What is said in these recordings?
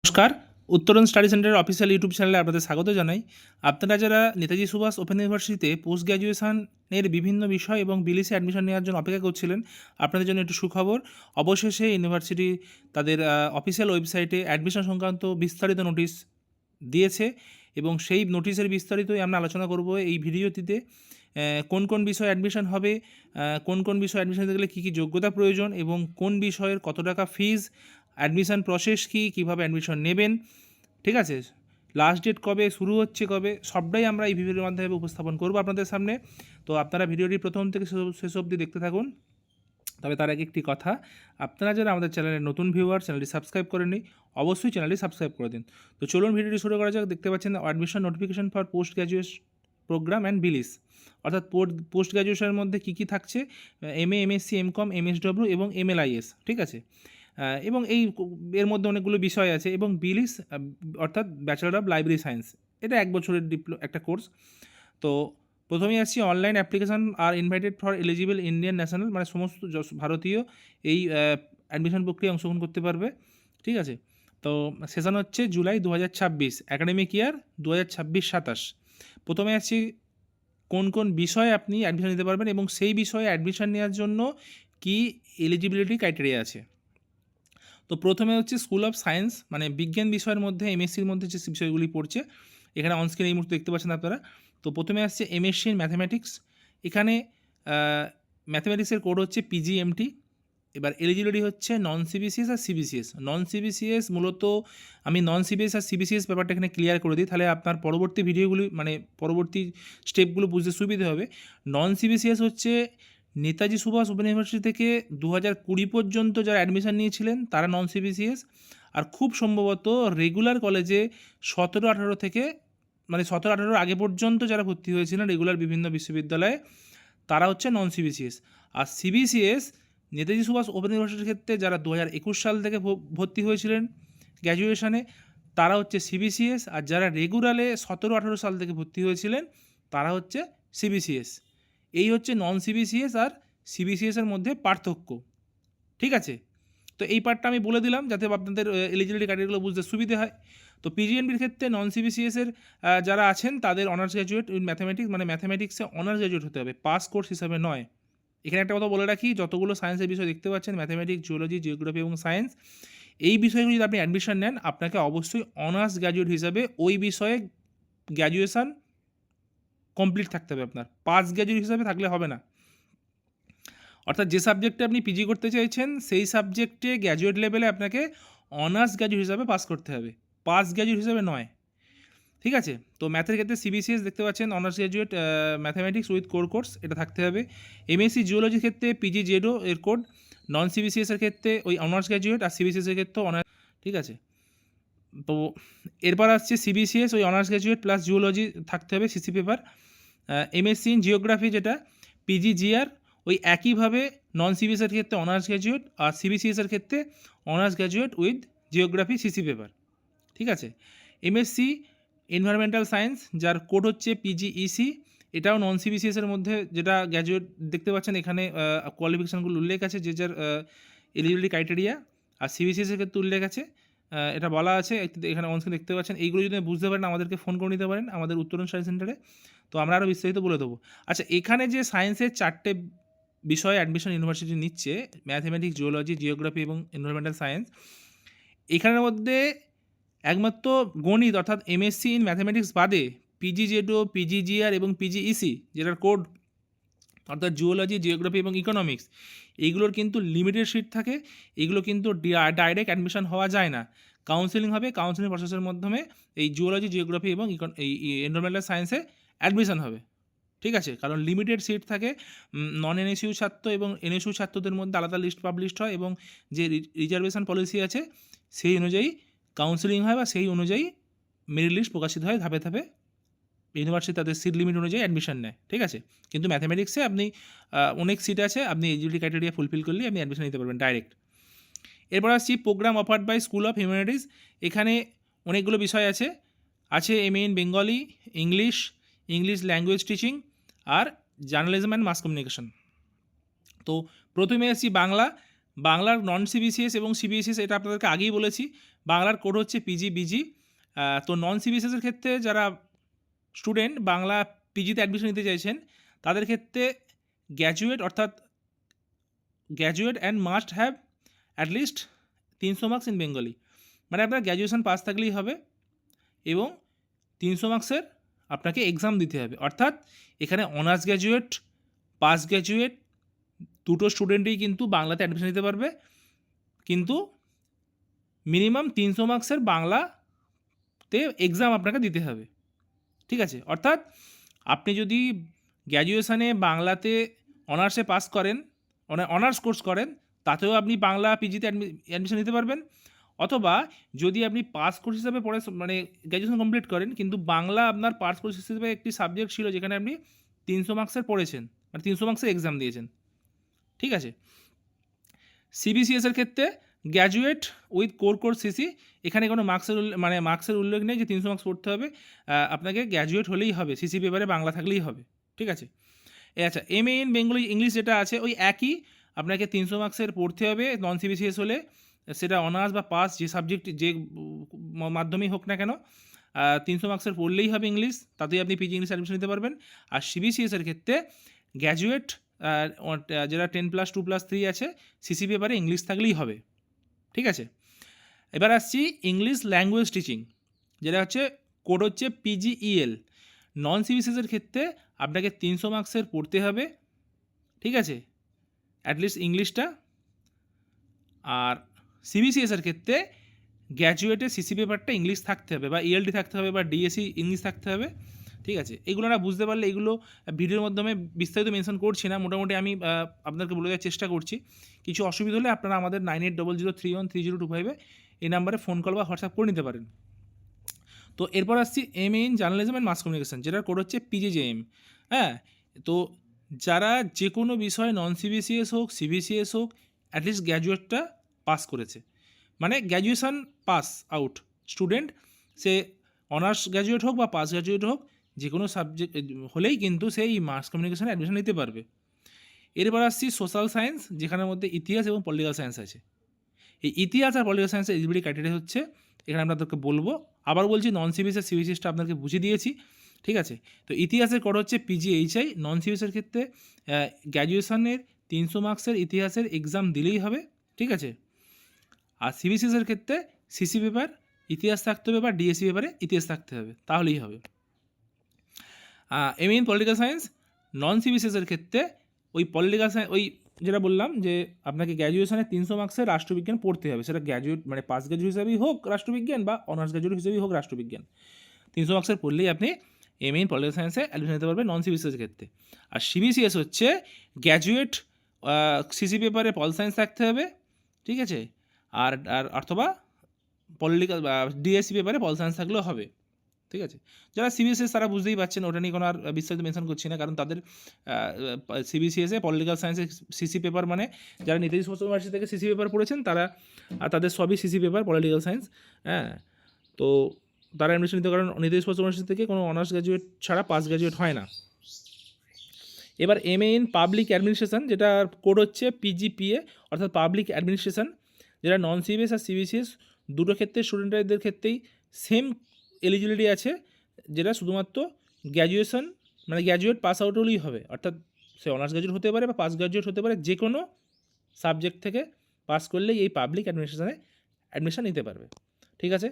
নমস্কার, উত্তরণ স্টাডি সেন্টারের অফিসিয়াল ইউটিউব চ্যানেলে আপনাদের স্বাগত জানাই। আপনারা যারা নেতাজি সুভাষ ওপেন ইউনিভার্সিটিতে পোস্ট গ্র্যাজুয়েশনের বিভিন্ন বিষয় এবং বিলিসে অ্যাডমিশন নেওয়ার জন্য অপেক্ষা করছিলেন, আপনাদের জন্য একটু সুখবর। অবশেষে ইউনিভার্সিটি তাদের অফিসিয়াল ওয়েবসাইটে অ্যাডমিশন সংক্রান্ত বিস্তারিত নোটিশ দিয়েছে এবং সেই নোটিশের বিস্তারিতই আমরা আলোচনা করব এই ভিডিওটিতে। কোন কোন বিষয়ে অ্যাডমিশন হবে, কোন কোন বিষয়ে অ্যাডমিশন নিতে গেলে কী কী যোগ্যতা প্রয়োজন এবং কোন বিষয়ের কত টাকা ফিজ, অ্যাডমিশন প্রসেস কী, কীভাবে অ্যাডমিশন নেবেন, ঠিক আছে, লাস্ট ডেট কবে, শুরু হচ্ছে কবে, সবটাই আমরা এই ভিডিওর মাধ্যমে উপস্থাপন করব আপনাদের সামনে। তো আপনারা ভিডিওটি প্রথম থেকে শেষ অবধি দেখতে থাকুন। তবে তার আগে একটি কথা, আপনারা যারা আমাদের চ্যানেলের নতুন ভিউয়ার, চ্যানেলটি সাবস্ক্রাইব করেননি, অবশ্যই চ্যানেলটি সাবস্ক্রাইব করে দিন। তো চলুন ভিডিওটি শুরু করা যাক। দেখতে পাচ্ছেন admission notification for post graduate programme and BLIS, অর্থাৎ পোস্ট গ্র্যাজুয়েশনের মধ্যে কী কী থাকছে, MA, MSc, MCom, MSW এবং MLIS, ঠিক আছে। এবং এর মধ্যে অনেকগুলো বিষয় আছে। এবং বিলিস অর্থাৎ ব্যাচেলর অফ লাইব্রেরি সায়েন্স, এটা 1 বছরের একটা কোর্স। তো প্রথমেই আসছি, অনলাইন অ্যাপ্লিকেশান আর invited for eligible Indian national, মানে সমস্ত ভারতীয় এই অ্যাডমিশন প্রক্রিয়ায় অংশগ্রহণ করতে পারবে, ঠিক আছে। তো সেশন হচ্ছে জুলাই 2026, অ্যাকাডেমিক ইয়ার 2026-27। প্রথমে আসছি কোন কোন বিষয়ে আপনি অ্যাডমিশন নিতে পারবেন এবং সেই বিষয়ে অ্যাডমিশন নেওয়ার জন্য কি এলিজিবিলিটি ক্রাইটেরিয়া আছে। তো প্রথমে হচ্ছে স্কুল অফ সায়েন্স, মানে বিজ্ঞান বিষয়ের মধ্যে MSCর মধ্যে যে বিষয়গুলি পড়ছে, এখানে অনস্ক্রিন এই মুহূর্তে দেখতে পাচ্ছেন আপনারা। তো প্রথমে আসছে MSc ইন ম্যাথামেটিক্স। এখানে ম্যাথামেটিক্সের কোড হচ্ছে PGMT। এবার এলিজিবিলিটি হচ্ছে নন CBCS আর CBCS। নন CBCS মূলত আমি নন CBCS আর CBCS ব্যাপারটা এখানে ক্লিয়ার করে দিই, তাহলে আপনার পরবর্তী ভিডিওগুলি, মানে পরবর্তী স্টেপগুলো বুঝতে সুবিধে হবে। নন CBCS হচ্ছে নেতাজি সুভাষ ওপেন ইউনিভার্সিটি থেকে 2020 পর্যন্ত যারা অ্যাডমিশন নিয়েছিলেন তারা নন CBCS, আর খুব সম্ভবত রেগুলার কলেজে 17-18 থেকে, মানে 17-18 আগে পর্যন্ত যারা ভর্তি হয়েছিলেন রেগুলার বিভিন্ন বিশ্ববিদ্যালয়ে, তারা হচ্ছে নন CBCS। আর CBCS নেতাজি সুভাষ ওপেন ইউনিভার্সিটির ক্ষেত্রে যারা 2021 সাল থেকে ভর্তি হয়েছিলেন গ্র্যাজুয়েশনে, তারা হচ্ছে CBCS, আর যারা রেগুলারে 17-18 সাল থেকে ভর্তি হয়েছিলেন তারা হচ্ছে CBCS। এই হচ্ছে নন CBCS আর CBCSের মধ্যে পার্থক্য, ঠিক আছে। তো এই পার্টটা আমি বলে দিলাম যাতে আপনাদের এলিজিবিলিটি ক্রাইটেরিয়াগুলো বুঝতে সুবিধে হয়। তো PGMBর ক্ষেত্রে নন CBCSের যারা আছেন তাদের অনার্স গ্র্যাজুয়েট ইন ম্যাথামেটিক্স, মানে ম্যাথামেটিক্সে অনার্স গ্র্যাজুয়েট হতে হবে, পাস কোর্স হিসাবে নয়। এখানে একটা কথা বলে রাখি, যতগুলো সায়েন্সের বিষয় দেখতে পাচ্ছেন, ম্যাথামেটিক্স, জিওলজি, জিওগ্রাফি এবং সায়েন্স, এই বিষয়গুলো যদি আপনি অ্যাডমিশন নেন, আপনাকে অবশ্যই অনার্স গ্র্যাজুয়েট হিসাবে ওই বিষয়ে গ্র্যাজুয়েশান কমপ্লিট থাকতে হবে। আপনার পাস গ্র্যাজুয়েট হিসাবে থাকলে হবে না। অর্থাৎ যে সাবজেক্টে আপনি PG করতে চাইছেন সেই সাবজেক্টে গ্র্যাজুয়েট লেভেলে আপনাকে অনার্স গ্র্যাজুয়েট হিসাবে পাস করতে হবে, পাস গ্র্যাজুয়েট হিসাবে নয়, ঠিক আছে। তো ম্যাথের ক্ষেত্রে CBCS দেখতে পাচ্ছেন, honours graduate mathematics with core course, এটা থাকতে হবে। MSc জিওলজির ক্ষেত্রে PGZO এর কোড। নন CBCS এর ক্ষেত্রে ওই অনার্স গ্র্যাজুয়েট, আর CBCS এর ক্ষেত্রে অনার্স, ঠিক আছে। তো এরপর আসছে CBCS ওই অনার্স গ্র্যাজুয়েট প্লাস জিওলজি থাকতে হবে, CC paper. MSc in geography যেটা PGGR, ওই একইভাবে নন CBCS এর ক্ষেত্রে অনার্স গ্র্যাজুয়েট, আর CBCS এর ক্ষেত্রে honours graduate with geography CC paper, ঠিক আছে। MSc এনভায়রনমেন্টাল সায়েন্স, যার কোড হচ্ছে PGEC, এটাও নন CBCS এর মধ্যে, যেটা গ্র্যাজুয়েট দেখতে পাচ্ছেন এখানে কোয়ালিফিকেশানগুলো উল্লেখ আছে, যে যার এলিজিবিলিটি ক্রাইটেরিয়া, আর CBCS এর ক্ষেত্রে উল্লেখ আছে, এটা বলা আছে এখানে অনস্ক্রিন দেখতে পাচ্ছেন। এইগুলো যদি বুঝতে পারেন আমাদেরকে ফোন করে নিতে পারেন আমাদের উত্তরণ স্টাডি সেন্টারে, তো আমরা আরও বিস্তারিত বলে দেবো। আচ্ছা, এখানে যে সায়েন্সের 4টে বিষয়ে অ্যাডমিশন ইউনিভার্সিটি নিচ্ছে, ম্যাথামেটিক্স, জিওলজি, জিওগ্রাফি এবং এনভায়রনমেন্টাল সায়েন্স, এখানের মধ্যে একমাত্র গণিত অর্থাৎ MSc ইন ম্যাথামেটিক্স বাদে PGZO, PGGR এবং PGEC, যেটার কোড অর্থাৎ জিওলজি, জিওগ্রাফি এবং ইকোনমিক্স, এইগুলোর কিন্তু লিমিটেড সিট থাকে। এগুলো কিন্তু ডাইরেক্ট অ্যাডমিশন হওয়া যায় না, কাউন্সেলিং হবে, কাউন্সেলিং প্রসেসের মাধ্যমে এই জিওলজি, জিওগ্রাফি এবং এই এনভায়রনমেন্টাল সায়েন্সে অ্যাডমিশন হবে, ঠিক আছে। কারণ লিমিটেড সিট থাকে, নন NSU ছাত্র এবং NSU ছাত্রদের মধ্যে আলাদা লিস্ট পাবলিশড হয়, এবং যে রিজার্ভেশন পলিসি আছে সেই অনুযায়ী কাউন্সেলিং হয়, বা সেই অনুযায়ী মেরিট লিস্ট প্রকাশিত হয় ধাপে ধাপে। ইউনিভার্সিটি তাদের সিট লিমিট অনুযায়ী অ্যাডমিশন নেয়, ঠিক আছে। কিন্তু ম্যাথামেটিক্সে আপনি অনেক সিট আছে, আপনি এলিজিবিলিটি ক্রাইটেরিয়া ফুলফিল করলেই আপনি অ্যাডমিশন নিতে পারবেন ডাইরেক্ট। এরপর আসছি programme offered by school of humanities. এখানে অনেকগুলো বিষয় আছে, MA in Bengali, English language teaching, আর জার্নালিজম অ্যান্ড মাস কমিউনিকেশন। তো প্রথমে আসছি বাংলার নন সিবিসিএস এবং সিবিএসএস এটা আপনাদেরকে আগেই বলেছি, বাংলার কোড হচ্ছে পিজি বিজি। তো নন সিবিএসএসের ক্ষেত্রে যারা স্টুডেন্ট বাংলা পিজিতে অ্যাডমিশন নিতে চাইছেন তাদের ক্ষেত্রে গ্র্যাজুয়েট অর্থাৎ graduate and must have at least 300 marks in Bengali, মানে আপনার গ্র্যাজুয়েশন পাস থাকলেই হবে এবং 300 মার্কসের আপনাকে এক্সাম দিতে হবে। অর্থাৎ এখানে অনার্স গ্র্যাজুয়েট, পাস গ্র্যাজুয়েট দুটো স্টুডেন্টই কিন্তু বাংলাতে অ্যাডমিশন নিতে পারবে, কিন্তু মিনিমাম 300 মার্কসের বাংলাতে এক্সাম আপনাকে দিতে হবে। ঠিক আছে, অর্থাৎ আপনি যদি গ্র্যাজুয়েশানে বাংলাতে অনার্সে পাস করেন, অনার্স কোর্স করেন, তাতেও আপনি বাংলা পিজিতে অ্যাডমিশন নিতে পারবেন। অথবা যদি আপনি পাস কোর্স হিসাবে পড়ে মানে গ্র্যাজুয়েশন কমপ্লিট করেন কিন্তু বাংলা আপনার পাস কোর্স হিসেবে একটি সাবজেক্ট ছিল যেখানে আপনি 300 মার্কসের পড়েছেন, মানে 300 মার্কসের এক্সাম দিয়েছেন। ঠিক আছে, সিবিসিএসের ক্ষেত্রে গ্র্যাজুয়েট উইথ কোর সিসি, এখানে কোনো মার্কসের উল্লেখ নেই যে 300 মার্কস পড়তে হবে, আপনাকে গ্র্যাজুয়েট হলেই হবে, সিসি পেপারে বাংলা থাকলেই হবে। ঠিক আছে, আচ্ছা এমএ ইন বেঙ্গলি ইংলিশ যেটা আছে ওই একই, আপনাকে 300 মার্কসের পড়তে হবে নন সিবিসিএস হলে, সেটা অনার্স বা পাস যে সাবজেক্ট যে মাধ্যমেই হোক না কেন, 300 মার্কসের পড়লেই হবে ইংলিশ, তাতেই আপনি পিজি ইংলিশ অ্যাডমিশন নিতে পারবেন। আর সিবিসিএসের ক্ষেত্রে গ্র্যাজুয়েট যেটা 10+2+3 আছে সিসি পেপারে ইংলিশ থাকলেই হবে। ঠিক আছে, এবার আসছি ইংলিশ ল্যাঙ্গুয়েজ টিচিং, যেটা হচ্ছে কোড হচ্ছে পিজিইএল। নন সিবিসিএসের ক্ষেত্রে আপনাকে 300 মার্কসের পড়তে হবে। ঠিক আছে, অ্যাটলিস্ট ইংলিশটা। আর সিবিসিএসের ক্ষেত্রে গ্র্যাজুয়েটের সিসি পেপারটা ইংলিশ থাকতে হবে, বা ইএলডি থাকতে হবে, বা ডিএসসি ইংলিশ থাকতে হবে। ঠিক আছে, এগুলো না বুঝতে পারলে এগুলো ভিডিওর মাধ্যমে বিস্তারিত মেনশন করছি না, মোটামুটি আমি আপনাদেরকে বলে দেওয়ার চেষ্টা করছি। কিছু অসুবিধা হলে আপনারা আমাদের 9800313025 এই নাম্বারে ফোন কল বা হোয়াটসঅ্যাপ করে নিতে পারেন। তো এরপর আসছি MA in journalism and mass communication, যেটার কোড হচ্ছে পিজিজেএম। হ্যাঁ, তো যারা যে কোনো বিষয় নন সিবিসিএস হোক সিবিসিএস হোক অ্যাটলিস্ট গ্র্যাজুয়েটটা পাস করেছে, মানে গ্র্যাজুয়েশান পাস আউট স্টুডেন্ট, সে অনার্স গ্র্যাজুয়েট হোক বা পাস গ্র্যাজুয়েট হোক, যে কোনো সাবজেক্ট হলেই কিন্তু সেই মাস কমিউনিকেশনে অ্যাডমিশন নিতে পারবে। এরপর আসছি সোশ্যাল সায়েন্স, যেখানের মধ্যে ইতিহাস এবং পলিটিক্যাল সায়েন্স আছে। এই ইতিহাস আর পলিটিক্যাল সায়েন্সের এলিজিবিলিটি ক্রাইটেরিয়া হচ্ছে, এখানে আপনাদেরকে বলবো, আবার বলছি নন সিবিএস সিবিসিএসটা আপনাদেরকে বুঝিয়ে দিয়েছি। ঠিক আছে, তো ইতিহাসের কোড হচ্ছে পিজিএইচআই। নন সিবিএসের ক্ষেত্রে গ্র্যাজুয়েশনের 300 মার্কসের ইতিহাসের এক্সাম দিলেই হবে। ঠিক আছে, আর সিবিসিএসের ক্ষেত্রে সিসি পেপার ইতিহাস থাকতে হবে বা ডিএসসি পেপারে ইতিহাস থাকতে হবে, তাহলেই হবে। এমএ ইন পলিটিক্যাল সায়েন্স নন সিবিসিএসের ক্ষেত্রে ওই পলিটিক্যাল সায়েন্স, ওই যেটা বললাম যে আপনাকে গ্র্যাজুয়েশনে 300 মার্কসের রাষ্ট্রবিজ্ঞান পড়তে হবে, সেটা গ্র্যাজুয়েট মানে পাস গ্র্যাজুয়েট হিসেবেই হোক রাষ্ট্রবিজ্ঞান বা অনার্স গ্র্যাজুয়েট হিসেবেই হোক রাষ্ট্রবিজ্ঞান, 300 মার্কসের পড়লেই আপনি এমএ ইন পলিটিক্যাল সায়েন্সে অ্যাডমিশন নিতে পারবেন নন সিবিসিএসের ক্ষেত্রে। আর সিবিসিএস হচ্ছে গ্র্যাজুয়েট সিসি পেপারে পল সায়েন্স থাকতে হবে। ঠিক আছে, আর আর অথবা পলিটিক্যাল বা ডিএসসি পেপারে পল সায়েন্স থাকলেও হবে। ঠিক আছে, যারা সিবিএসএস তারা বুঝতেই পারছেন, ওটা নিয়ে কোনো আর বিস্তারিত মেনশন করছি না, কারণ তাদের সিবিসিএসে পলিটিক্যাল সায়েন্সের সিসি পেপার, মানে যারা নেতাজি সুভাষ ইউনিভার্সিটি থেকে সিসি পেপার পড়েছেন তারা, তাদের সবই সিসি পেপার পলিটিক্যাল সায়েন্স। হ্যাঁ, তো তারা অ্যাডমিশন নিতে, কারণ নেতাজি সুভাষ ইউনিভার্সিটি থেকে কোনো অনার্স গ্র্যাজুয়েট ছাড়া পাস গ্র্যাজুয়েট হয় না। এবার এমএ ইন পাবলিক অ্যাডমিনিস্ট্রেশন, যেটা কোড হচ্ছে পিজিপিএ, অর্থাৎ পাবলিক অ্যাডমিনিস্ট্রেশন, যেটা নন সিবিএস আর সিবিসিএস দুটো ক্ষেত্রে স্টুডেন্টদের ক্ষেত্রেই সেম এলিজিবিলিটি আছে, যেটা শুধুমাত্র গ্র্যাজুয়েশন মানে গ্র্যাজুয়েট পাস আউট হলেই হবে, অর্থাৎ সে অনার্স গ্র্যাজুয়েট হতে পারে বা পাস গ্র্যাজুয়েট হতে পারে, যে কোনো সাবজেক্ট থেকে পাস করলেই এই পাবলিক অ্যাডমিনিস্ট্রেশনে অ্যাডমিশন নিতে পারবে। ঠিক আছে,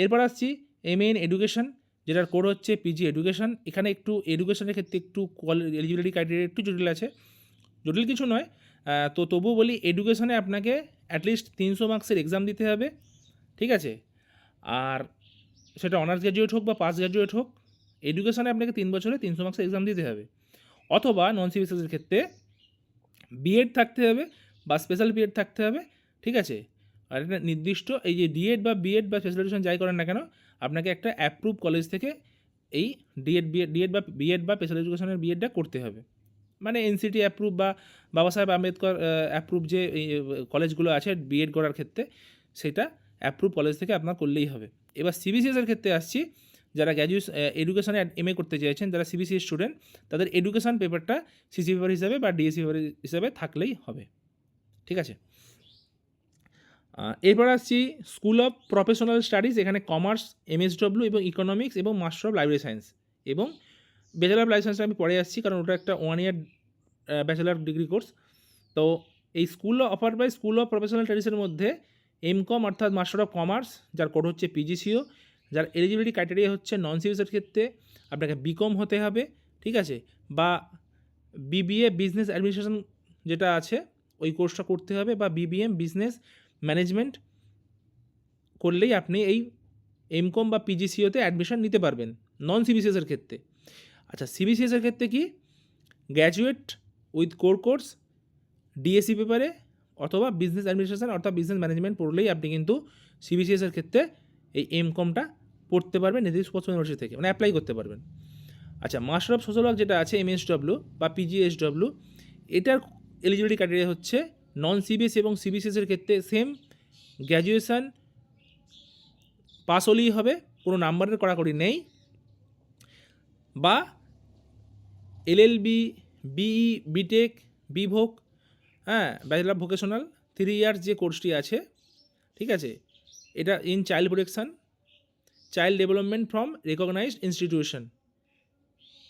এরপর আসছি এমএ ইন এডুকেশন, যেটার কোড হচ্ছে পিজি এডুকেশন। এখানে একটু এডুকেশনের ক্ষেত্রে একটু এলিজিবিলিটি ক্রাইটেরিয়া একটু জটিল আছে, জটিল কিছু নয়, তো তবুও বলি এডুকেশনে আপনাকে অ্যাটলিস্ট 300 মার্কসের এক্সাম দিতে হবে। ঠিক আছে, আর সেটা অনার্স গ্র্যাজুয়েট হোক বা পাস গ্র্যাজুয়েট হোক, এডুকেশনে আপনাকে 3 বছরে 300 মার্কসের এক্সাম দিতে হবে। অথবা নন সিবিএসের ক্ষেত্রে বিএড থাকতে হবে বা স্পেশাল বিএড থাকতে হবে। ঠিক আছে, আর একটা নির্দিষ্ট এই যে ডিএড বা বিএড বা স্পেশাল এডুকেশন যাই করেন না কেন, আপনাকে একটা অ্যাপ্রুভ কলেজ থেকে এই ডিএড বা বিএড বা স্পেশাল এডুকেশনের বিএডটা করতে হবে, মানে এনসিটি অ্যাপ্রুভ বা বাবা সাহেব আম্বেদকর অ্যাপ্রুভ যে কলেজগুলো আছে বিএড করার ক্ষেত্রে, সেটা অ্যাপ্রুভ কলেজ থেকে আপনার করলেই হবে। এবার সিবিসিএসের ক্ষেত্রে আসছি, যারা এডুকেশনে এমএ করতে চাইছেন, যারা সিবিসিএস স্টুডেন্ট, তাদের এডুকেশন পেপারটা সিসি পেপার হিসাবে বা ডিএসসি পেপার হিসাবে থাকলেই হবে। ঠিক আছে, এরপর আসছি স্কুল অফ প্রফেশনাল স্টাডিজ, এখানে কমার্স, এমএসডব্লিউ এবং ইকোনমিক্স এবং মাস্টার অফ লাইব্রেরি সায়েন্স এবং ব্যাচেলার অফ লাইফ সায়েন্সটা আমি পরে আসছি, কারণ ওটা একটা 1 ইয়ার ব্যাচেলার ডিগ্রি কোর্স। তো এই school offer by school of professional স্টাডিজের মধ্যে এমকম অর্থাৎ মাস্টার অফ কমার্স, যার কোড হচ্ছে পিজিসিও, যার এলিজিবিলিটি ক্রাইটেরিয়া হচ্ছে নন সিভিসের ক্ষেত্রে আপনাকে বিকম হতে হবে, ঠিক আছে, বা বিবিএ বিজনেস অ্যাডমিনিস্ট্রেশন যেটা আছে ওই কোর্সটা করতে হবে, বা বিবিএম বিজনেস ম্যানেজমেন্ট করলেই আপনি এই এমকম বা পিজিসিওতে অ্যাডমিশন নিতে পারবেন নন সিবিসিএসের ক্ষেত্রে। আচ্ছা, সিবিসিএসের ক্ষেত্রে কি graduate with core course DSC পেপারে অথবা বিজনেস অ্যাডমিনিস্ট্রেশন অর্থাৎ বিজনেস ম্যানেজমেন্ট পড়লেই আপনি কিন্তু সিবিসিএসের ক্ষেত্রে এই এমকমটা পড়তে পারবেন নেতাজি সুভাষ ইউনিভার্সিটি থেকে, মানে অ্যাপ্লাই করতে পারবেন। আচ্ছা, মাস্টার অফ সোশ্যাল ওয়ার্ক যেটা আছে এমএসডব্লিউ বা পিজিএসডব্লিউ, এটার এলিজিবিলিটি ক্রাইটেরিয়া হচ্ছে নন সিবিএস এবং সিবিসিএসের ক্ষেত্রে সেম গ্র্যাজুয়েশান পাস হলেই হবে, কোনো নাম্বারের কড়াকড়ি নেই, বা এলএলবি, বিই, বিটেক, বিভোগ, হ্যাঁ, ব্যাচেলার অফ ভোকেশনাল 3 ইয়ার্স যে কোর্সটি আছে, ঠিক আছে, এটা in child protection, child development from recognised institution,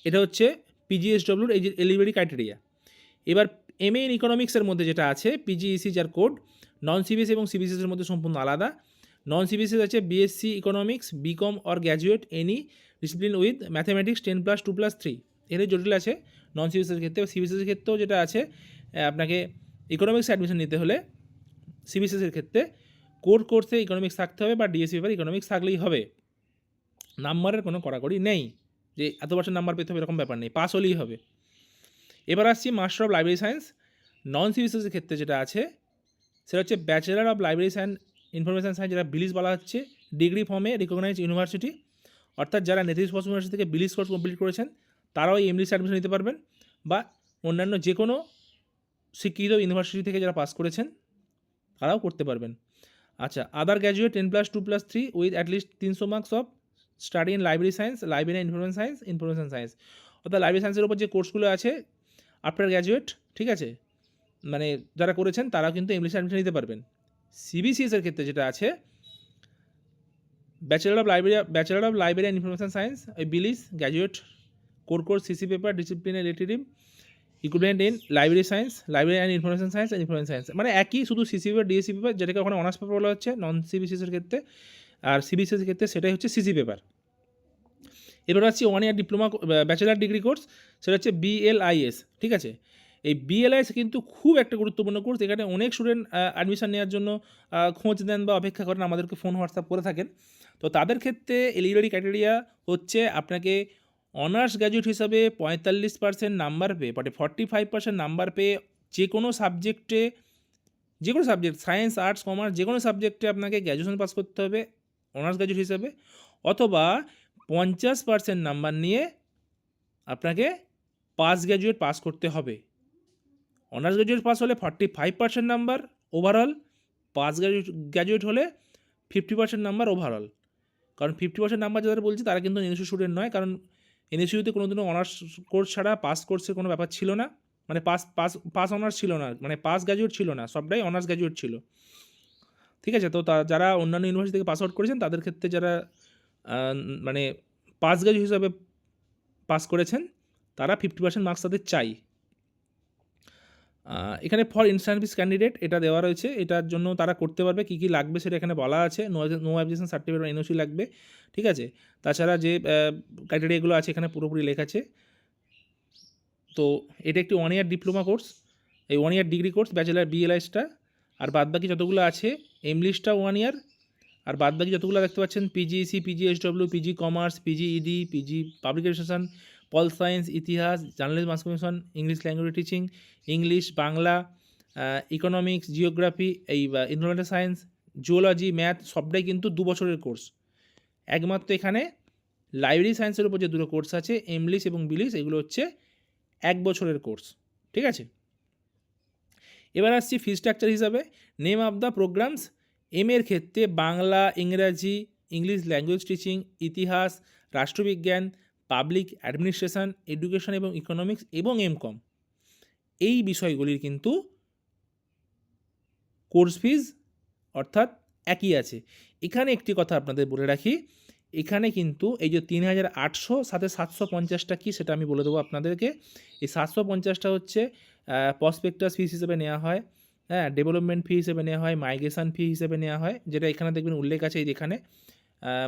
এটা হচ্ছে পিজিএসডব্লিউর এই যে এলিজিবিলিটি ক্রাইটেরিয়া। এবার এমএ ইন ইকোনমিক্সের মধ্যে যেটা আছে পিজিইসি, যার কোড নন সিবিএস এবং সিবিএসের মধ্যে সম্পূর্ণ আলাদা। নন সিবিএসএস আছে BSc economics, BCom or graduate any discipline with mathematics 10+2+3, এর জটিল আছে নন সিবিএসের ক্ষেত্রে। সিবিএসের ক্ষেত্রেও যেটা আছে আপনাকে ইকোনমিক্স অ্যাডমিশন নিতে হলে সিবিএসের ক্ষেত্রে কোর কোর্সে ইকোনমিক্স থাকতে হবে বা ডিএসসি পেপার ইকোনমিক্স থাকলেই হবে, নাম্বারের কোনো কড়াকড়ি নেই যে এত বছর নাম্বার পেতে হবে এরকম ব্যাপার নেই, পাস হলেই হবে। এবার আসছি মাস্টার অফ লাইব্রেরি সায়েন্স। নন সিবিএসের ক্ষেত্রে যেটা আছে সেটা হচ্ছে bachelor of library science information science, যেটা বিলিস বলা হচ্ছে, ডিগ্রি ফর্মে রিকগনাইজ ইউনিভার্সিটি, অর্থাৎ যারা নেতাজি সুভাষ ইউনিভার্সিটি থেকে বিলিস কোর্স কমপ্লিট করেছেন তারাও এই এমলিস অ্যাডমিশন নিতে পারবেন, বা অন্যান্য যে কোনো শিক্ষিত ইউনিভার্সিটি থেকে যারা পাস করেছেন তারাও করতে পারবেন। আচ্ছা, other graduate 10+2+3 with at least 300 marks of study in library science, library information science, অর্থাৎ লাইব্রেরি সায়েন্সের উপর যে কোর্সগুলো আছে আফটার গ্র্যাজুয়েট, ঠিক আছে, মানে যারা করেছেন তারা কিন্তু ইংলিশে অ্যাডমিশন নিতে পারবেন। সিবিসিএসের ক্ষেত্রে যেটা আছে bachelor of library and information science, ওই BLIS graduate course CC paper disciplinary relative equivalent in library science, library and information science and information science, মানে একই, শুধু সিসি পেপার ডিএসসি পেপার যেটাকে ওখানে অনার্স পেপার বলা হচ্ছে নন সিবিসিএসের ক্ষেত্রে, আর সিবিসিএসের ক্ষেত্রে সেটাই হচ্ছে সিসি পেপার। এবার হচ্ছে 1 year diploma bachelor degree course, সেটা হচ্ছে বিএলআইএস, ঠিক আছে। এই বিএলআইএস কিন্তু খুব একটা গুরুত্বপূর্ণ কোর্স, এখানে অনেক স্টুডেন্ট অ্যাডমিশন নেওয়ার জন্য খোঁজ দেন বা অপেক্ষা করেন, আমাদেরকে ফোন হোয়াটসঅ্যাপ করে থাকেন। তো তাদের ক্ষেত্রে এলিজিবিলিটি ক্রাইটেরিয়া হচ্ছে আপনাকে অনার্স গ্র্যাজুয়েট হিসাবে 45% নাম্বার পেয়ে, 45% নাম্বার পেয়ে যে কোনো সাবজেক্ট, সায়েন্স, আর্টস, কমার্স, যে কোনো সাবজেক্টে আপনাকে গ্র্যাজুয়েশন পাস করতে হবে অনার্স গ্র্যাজুয়েট হিসাবে, অথবা 50% নাম্বার নিয়ে আপনাকে গ্র্যাজুয়েট পাস করতে হবে। অনার্স গ্র্যাজুয়েট পাস হলে 45% নাম্বার ওভারঅল, গ্র্যাজুয়েট হলে 50% নাম্বার ওভারঅল। কারণ 50% নাম্বার যাদের বলছি তারা কিন্তু এনএসইউ স্টুডেন্ট নয়, কারণ এনএসইউতে কোনোদিনও অনার্স কোর্স ছাড়া পাস কোর্সের কোনো ব্যাপার ছিল না, মানে পাস অনার্স ছিল না, মানে পাস গ্র্যাজুয়েট ছিল না, সবটাই অনার্স গ্র্যাজুয়েট ছিল, ঠিক আছে। তো যারা অন্যান্য ইউনিভার্সিটি থেকে পাস আউট করেছেন তাদের ক্ষেত্রে যারা মানে পাস গ্র্যাজুয়েট হিসাবে পাস করেছেন তারা 50% মার্কস তাদের চাই। এখানে ফর ইন সার্ভিস ক্যান্ডিডেট এটা দেওয়া রয়েছে, এটার জন্য তারা করতে পারবে, কী কী লাগবে সেটা এখানে বলা আছে। নো অবজেকশন সার্টিফিকেট বা এনওসি লাগবে, ঠিক আছে। তাছাড়া যে ক্রাইটেরিয়াগুলো আছে এখানে পুরোপুরি লেখা আছে। তো এটা একটি 1 ইয়ার ডিপ্লোমা কোর্স, এই 1 ইয়ার ডিগ্রি কোর্স ব্যাচেলার বিএলআইসটা, আর বাদবাকি যতগুলো আছে এমলিশটা 1 ইয়ার, আর বাদবাকি যতগুলো দেখতে পাচ্ছেন PGEC, PGSW, PG commerce, PGED, PG public education, pol science, ইতিহাস, journalism, mass communication, English language teaching, English, Bangla, economics, geography, এই এনভায়রনমেন্টাল সায়েন্স, জিওলজি, ম্যাথ, সবটাই কিন্তু 2 বছরের কোর্স। একমাত্র এখানে লাইব্রেরি সায়েন্সের উপর যে দুটো কোর্স আছে এমলিশ এবং বিলিশ, এগুলো হচ্ছে 1 বছরের কোর্স, ঠিক আছে। এবার আসছি ফি স্ট্রাকচার হিসাবে। নেম অফ দ্য প্রোগ্রামস, এর ক্ষেত্রে বাংলা, ইংরাজি, ইংলিশ ল্যাঙ্গুয়েজ টিচিং, ইতিহাস, রাষ্ট্রবিজ্ঞান, পাবলিক অ্যাডমিনিস্ট্রেশন, এডুকেশন এবং ইকোনমিক্স এবং এমকম, এই বিষয়গুলির কিন্তু কোর্স ফিজ অর্থাৎ একই আছে। এখানে একটি কথা আপনাদের বলে রাখি, এখানে কিন্তু এই যে ৩,৮০০ সাথে ৭৫০টা কী সেটা আমি বলে দেবো আপনাদেরকে। এই ৭৫০টা হচ্ছে প্রসপেক্টাস ফিস হিসেবে নেওয়া হয়, হ্যাঁ, ডেভেলপমেন্ট ফি হিসেবে নেওয়া হয়, মাইগ্রেশন ফি হিসেবে নেওয়া হয়, যেটা এখানে দেখবেন উল্লেখ আছে এই যেখানে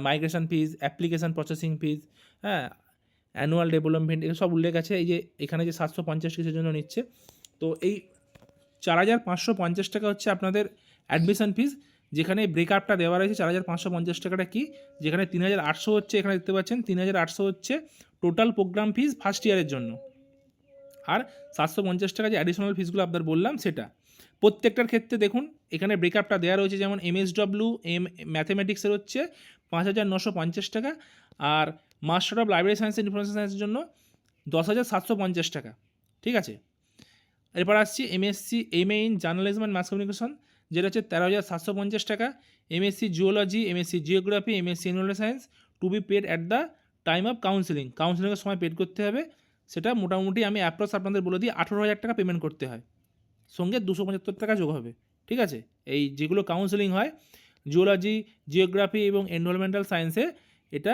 মাইগ্রেশন ফিজ, অ্যাপ্লিকেশন প্রসেসিং ফিজ, হ্যাঁ, অ্যানুয়াল ডেভেলপমেন্ট, এগুলো সব উল্লেখ আছে এই যে এখানে যে ৭৫০ কিসের জন্য নিচ্ছে। তো এই ৪,৫৫০ টাকা হচ্ছে আপনাদের অ্যাডমিশন ফিজ, যেখানে ব্রেকআপটা দেওয়া রয়েছে ৪,৫৫০ টাকাটা কি, যেখানে ৩,৮০০ হচ্ছে, এখানে দেখতে পাচ্ছেন ৩,৮০০ হচ্ছে টোটাল প্রোগ্রাম ফিজ ফার্স্ট ইয়ারের জন্য, আর ৭৫০ টাকা যে অ্যাডিশনাল ফিজগুলো আপনার বললাম সেটা। প্রত্যেকটার ক্ষেত্রে দেখুন এখানে ব্রেকআপটা দেওয়া রয়েছে, যেমন MSW ম্যাথমেটিক্সের হচ্ছে ৫,৯৫০ টাকা, আর master of library science and information সায়েন্সের জন্য 10,750 টাকা। ঠিক আছে, এরপর আসছি MSc MA in journalism and mass communication, যেটা হচ্ছে 13,750 টাকা। MSc geology, MSc geography, MSc environmental science to be paid at the time of কাউন্সিলিংয়ের সময় পেড করতে হবে। সেটা মোটামুটি আমি অ্যাপ্রক্স আপনাদের বলে দিই 18,000 টাকা পেমেন্ট করতে হয়, সঙ্গে 275 টাকা যোগ হবে। ঠিক আছে, এই যেগুলো কাউন্সিলিং হয় জিওলজি, জিওগ্রাফি এবং এনভায়রনমেন্টাল সায়েন্সে, এটা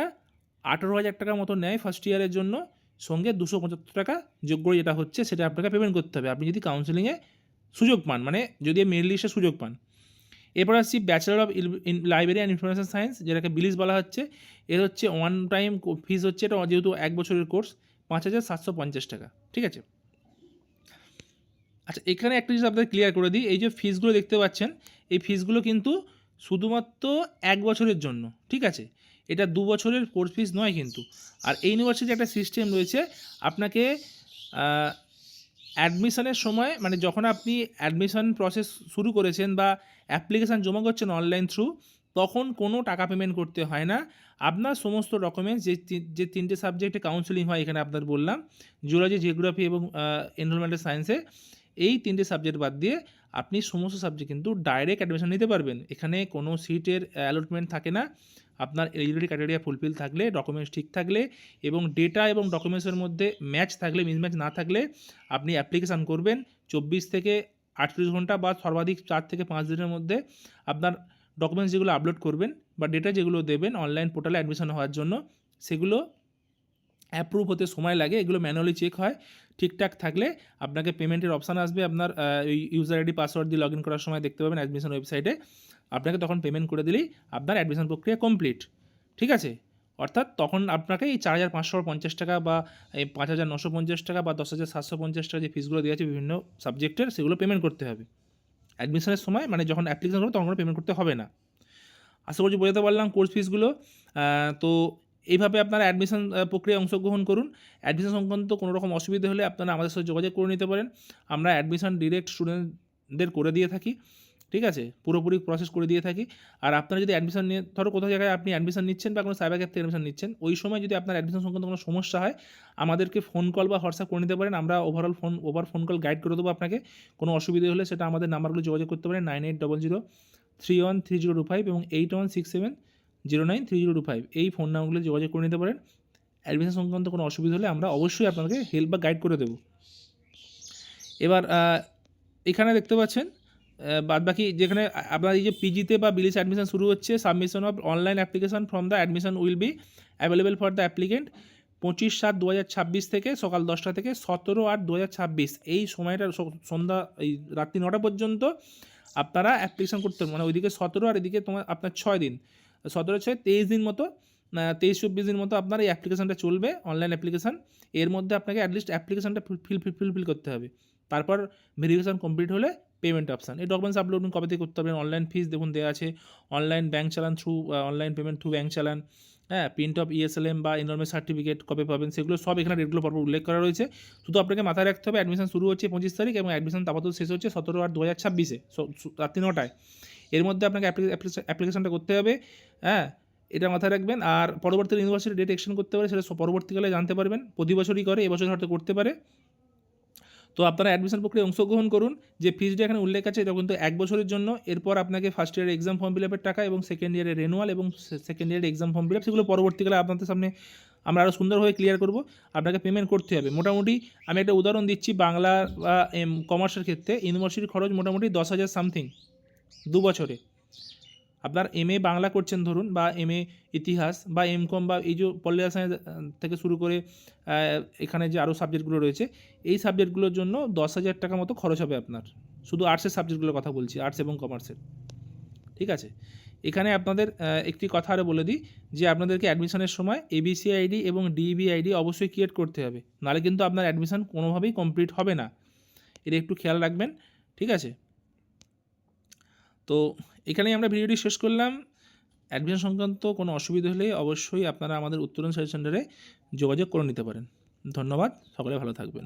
18,000 টাকার মতো নেয় ফার্স্ট ইয়ারের জন্য, সঙ্গে 275 টাকা যোগ করে যেটা হচ্ছে সেটা আপনাকে পেমেন্ট করতে হবে আপনি যদি কাউন্সিলিংয়ে সুযোগ পান, মানে যদি মেরিট লিস্টে সুযোগ পান। এরপর আসছি bachelor of library and information science, যেটাকে বিলিস বলা হচ্ছে। এর হচ্ছে ওয়ান টাইম ফিস হচ্ছে, এটা যেহেতু 1 বছরের কোর্স, 5,750 টাকা। ঠিক আছে, আচ্ছা এখানে একটা জিনিস আপনাদের ক্লিয়ার করে দিই, এই যে ফিসগুলো দেখতে পাচ্ছেন এই ফিসগুলো কিন্তু শুধুমাত্র 1 বছরের জন্য। ঠিক আছে, এটা 2 বছরের কোর্স ফিস নয় কিন্তু। আর এই ইউনিভার্সিটির একটা সিস্টেম রয়েছে, আপনাকে অ্যাডমিশনের সময়, মানে যখন আপনি অ্যাডমিশন প্রসেস শুরু করেছেন বা অ্যাপ্লিকেশান জমা করছেন অনলাইন থ্রু, তখন কোনো টাকা পেমেন্ট করতে হয় না। আপনার সমস্ত ডকুমেন্টস যে 3টে সাবজেক্টে কাউন্সেলিং হয় এখানে আপনার বললাম, জিওলজি, জিওগ্রাফি এবং এনভায়রনমেন্টাল সায়েন্সে, এই 3টে সাবজেক্ট বাদ দিয়ে আপনি সমস্ত সাবজেক্ট কিন্তু ডাইরেক্ট অ্যাডমিশন নিতে পারবেন। এখানে কোনো সিটের অ্যালটমেন্ট থাকে না। আপনার এলিজিবিলিটি ক্রাইটেরিয়া ফুলফিল থাকলে, ডকুমেন্টস ঠিক থাকলে এবং ডেটা এবং ডকুমেন্টসের মধ্যে ম্যাচ থাকলে, মিসম্যাচ না থাকলে আপনি অ্যাপ্লিকেশান করবেন। 24 থেকে 48 ঘন্টা বা সর্বাধিক 4 থেকে 5 দিনের মধ্যে আপনার ডকুমেন্টস যেগুলো আপলোড করবেন বা ডেটা যেগুলো দেবেন অনলাইন পোর্টালে অ্যাডমিশন হওয়ার জন্য, সেগুলো অ্যাপ্রুভ হতে সময় লাগে। এগুলো ম্যানুয়ালি চেক হয়, ঠিকঠাক থাকলে আপনাকে পেমেন্টের অপশান আসবে আপনার ওই ইউজার আইডি পাসওয়ার্ড দিয়ে লগ ইন করার সময় দেখতে পাবেন অ্যাডমিশন ওয়েবসাইটে, আপনাকে তখন পেমেন্ট করে দিলেই আপনার অ্যাডমিশন প্রক্রিয়া কমপ্লিট। ঠিক আছে, অর্থাৎ তখন আপনাকে এই 4,550 টাকা বা এই 5,950 টাকা বা 10,750 টাকা যে ফিসগুলো দেওয়া আছে বিভিন্ন সাবজেক্টের, সেগুলো পেমেন্ট করতে হবে অ্যাডমিশনের সময়, মানে যখন অ্যাপ্লিকেশন করবে তখন কোনো পেমেন্ট করতে হবে না। আশা করছি বোঝাতে পারলাম কোর্স ফিসগুলো। তো এইভাবে আপনারা অ্যাডমিশন প্রক্রিয়ায় অংশগ্রহণ করুন। অ্যাডমিশন সংক্রান্ত কোনো রকম অসুবিধা হলে আপনারা আমাদের সাথে যোগাযোগ করে নিতে পারেন। আমরা অ্যাডমিশন ডিরেক্ট স্টুডেন্টদের করে দিয়ে থাকি। ঠিক আছে, পুরোপুরি প্রসেস করে দিয়ে থাকি। আর আপনারা যদি অ্যাডমিশন নিয়ে, ধরো কোথাও জায়গায় আপনি অ্যাডমিশন নিচ্ছেন বা কোনো সাইবার ক্যাফে থেকে অ্যাডমিশন নিচ্ছেন, ওই সময় যদি আপনার অ্যাডমিশন সংক্রান্ত কোনো সমস্যা হয়, আমাদেরকে ফোন কল বা হোয়াটসঅ্যাপ করে নিতে পারেন। আমরা ওভার ফোন কল গাইড করে দেবো আপনাকে। কোনো অসুবিধা হলে সেটা আমাদের নাম্বারগুলো যোগাযোগ করতে পারেন, 9800313025 এবং 8167093025, এই ফোন নাম্বারগুলো যোগাযোগ করে নিতে পারেন। অ্যাডমিশন সংক্রান্ত কোনো অসুবিধা হলে আমরা অবশ্যই আপনাকে হেল্প বা গাইড করে দেবো। এবার এখানে দেখতে পাচ্ছেন বাদবাকি যেখানে আপনার এই যে পিজিতে বা বিলিস অ্যাডমিশন শুরু হচ্ছে, submission of online application from the admission will be available for the applicant 25/7/2026 থেকে সকাল 10টা থেকে 17/8/2026, এই সময়টা সন্ধ্যা এই রাত্রি 9টা পর্যন্ত আপনারা অ্যাপ্লিকেশন করতে হবে। মানে ওইদিকে 17 আর এদিকে আপনার 6 দিন, 17-6 23 দিন মতো, 23-24 দিন মতো আপনার এই অ্যাপ্লিকেশানটা চলবে, অনলাইন অ্যাপ্লিকেশান। এর মধ্যে আপনাকে অ্যাটলিস্ট অ্যাপ্লিকেশানটা ফুলফিল করতে হবে। তারপর ভেরিফিকেশান কমপ্লিট হলে পেমেন্ট অপশান, এই ডকুমেন্টস আপলোডিং কবে থেকে করতে পারবেন। অনলাইন ফিস দেখুন দেওয়া আছে, অনলাইন ব্যাঙ্ক চালান through online payment through bank চালান, হ্যাঁ, প্রিন্ট অফ ESLM বা এনরোলমেন্ট সার্টিফিকেট কবে পাবেন, সেগুলো সব এখানে রেটগুলো পরপর উল্লেখ করা রয়েছে। শুধু আপনাকে মাথায় রাখতে হবে অ্যাডমিশন শুরু হচ্ছে 25 তারিখ এবং অ্যাডমিশন আপাতত শেষ হচ্ছে 17/8/2026 রাত্রি 9টায়। এর মধ্যে আপনাকে অ্যাপ্লিকেশনটা করতে হবে, হ্যাঁ, এটা মাথায় রাখবেন। আর পরবর্তী ইউনিভার্সিটি ডেট এক্সটেন্ড করতে পারে, সেটা পরবর্তীকালে জানতে পারবেন। প্রতি বছরই করে, এবছর হয়তো করতে পারে। তো আপনারা অ্যাডমিশন প্রক্রিয়ায় অংশগ্রহণ করুন। যে ফিজটা এখানে উল্লেখ আছে এটা কিন্তু 1 বছরের জন্য। এরপর আপনাকে ফার্স্ট ইয়ারের এক্সাম ফর্ম ফিল আপের টাকা এবং সেকেন্ড ইয়ারের রেনুয়াল এবং সেকেন্ড ইয়ারের এক্সাম ফর্ম ফিল আপ, সেগুলো পরবর্তীকালে আপনাদের সামনে আমরা আরও সুন্দরভাবে ক্লিয়ার করব। আপনাকে পেমেন্ট করতে হবে। মোটামুটি আমি একটা উদাহরণ দিচ্ছি, বাংলা বা কমার্সের ক্ষেত্রে ইউনিভার্সিটির খরচ মোটামুটি 10,000 সামথিং 2 বছরে। আপনার এমএ বাংলা করছেন ধরুন, বা এমএ ইতিহাস, বা এমকম, বা এই যে পলিটিক্যাল সায়েন্স থেকে শুরু করে এখানে যে আরও সাবজেক্টগুলো রয়েছে, এই সাবজেক্টগুলোর জন্য 10,000 টাকা মতো খরচ হবে আপনার। শুধু আর্টসের সাবজেক্টগুলোর কথা বলছি, আর্টস এবং কমার্সের। ঠিক আছে? এখানে আপনাদের একটি কথা আরও বলে দিই, যে আপনাদেরকে অ্যাডমিশনের সময় এবিসি আইডি এবং ডিইবি আইডি অবশ্যই ক্রিয়েট করতে হবে, নাহলে কিন্তু আপনার অ্যাডমিশন কোনোভাবেই কমপ্লিট হবে না। এটা একটু খেয়াল রাখবেন। ঠিক আছে? তো এখানেই আমরা ভিডিওটি শেষ করলাম। অ্যাডমিশন সংক্রান্ত কোনো অসুবিধা হলে অবশ্যই আপনারা আমাদের উত্তরণ সাজেশন সেন্টারে যোগাযোগ করে নিতে পারেন। ধন্যবাদ, সকলে ভালো থাকবেন।